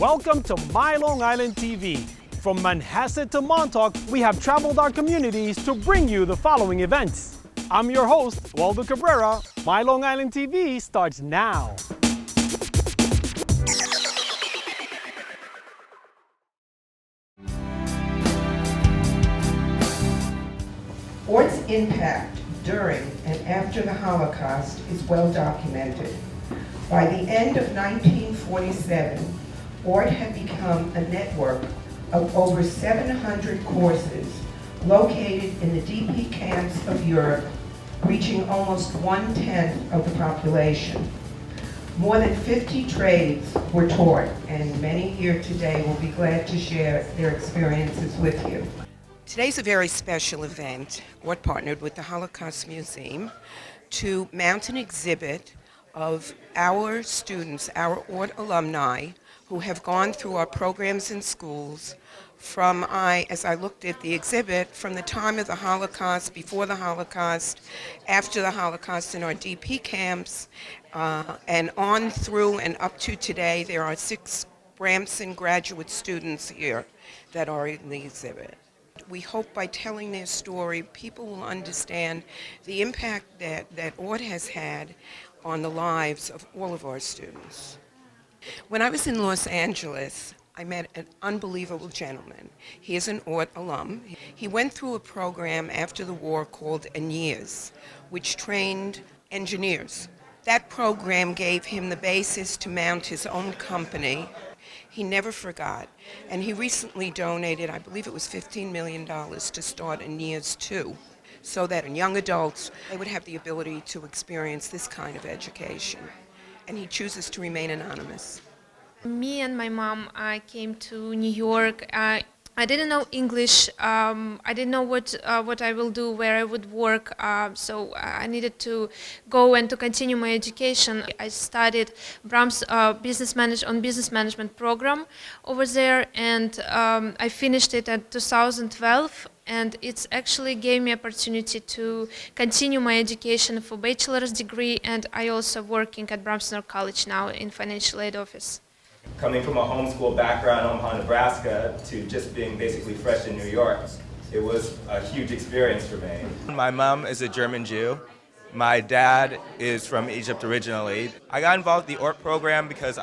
Welcome to My Long Island TV. From Manhasset to Montauk, we have traveled our communities to bring you the following events. I'm your host, Waldo Cabrera. My Long Island TV starts now. ORT's impact during and after the Holocaust is well documented. By the end of 1947, ORT had become a network of over 700 courses located in the DP camps of Europe, reaching almost 1/10 of the population. More than 50 trades were taught, and many here today will be glad to share their experiences with you. Today's a very special event. ORT partnered with the Holocaust Museum to mount an exhibit of our students, our ORT alumni, who have gone through our programs in schools from, as I looked at the exhibit, from the time of the Holocaust, before the Holocaust, after the Holocaust in our DP camps, and on through and up to today. There are 6 Abrahamson graduate students here that are in the exhibit. We hope by telling their story, people will understand the impact that ORT has had on the lives of all of our students. When I was in Los Angeles, I met an unbelievable gentleman. He is an ORT alum. He went through a program after the war called ANIAS, which trained engineers. That program gave him the basis to mount his own company. He never forgot, and he recently donated, I believe it was $15 million, to start ANIAS 2, so that in young adults, they would have the ability to experience this kind of education. And he chooses to remain anonymous. Me and my mom came to New York. I didn't know English. I didn't know what I will do, where I would work. So I needed to go and to continue my education. I studied business management program over there, and I finished it at 2012. And it's actually gave me opportunity to continue my education for bachelor's degree, and I also working at Abrahamson College now in financial aid office. Coming from a homeschool background in Omaha, Nebraska, to just being basically fresh in New York, it was a huge experience for me. My mom is a German Jew. My dad is from Egypt originally. I got involved in the ORT program because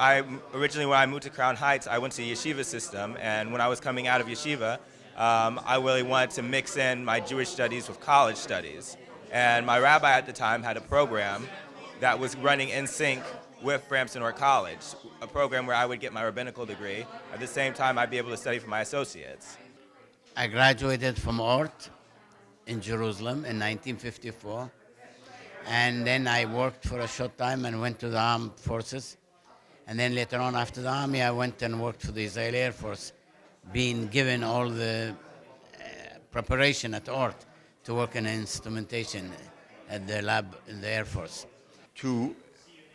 originally when I moved to Crown Heights, I went to the yeshiva system, and when I was coming out of yeshiva, I really wanted to mix in my Jewish studies with college studies. And my rabbi at the time had a program that was running in sync with Abrahamson ORT College, a program where I would get my rabbinical degree. At the same time, I'd be able to study for my associates. I graduated from ORT in Jerusalem in 1954. And then I worked for a short time and went to the armed forces. And then later on, after the army, I went and worked for the Israeli Air Force, being given all the preparation at ORT to work in instrumentation at the lab in the Air Force. To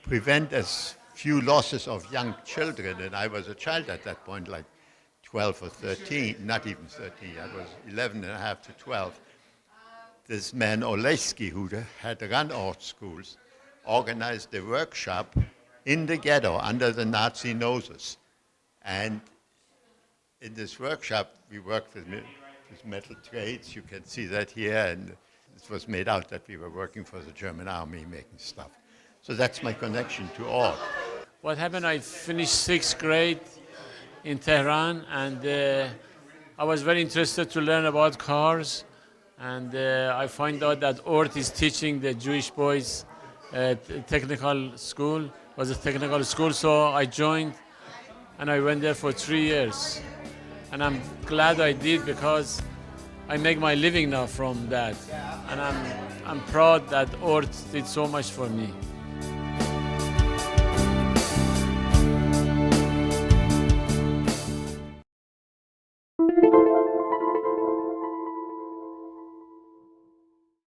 prevent as few losses of young children, and I was a child at that point, like 12 or 13, not even 13, I was 11 and a half to 12. This man Oleski, who had run ORT schools, organized a workshop in the ghetto under the Nazi noses. And in this workshop, we worked with metal trades. You can see that here, and it was made out that we were working for the German army making stuff. So that's my connection to ORT. What happened, I finished 6th grade in Tehran, and I was very interested to learn about cars. And I find out that ORT is teaching the Jewish boys at technical school. It was a technical school, so I joined, and I went there for 3 years. And I'm glad I did, because I make my living now from that. And I'm proud that ORT did so much for me.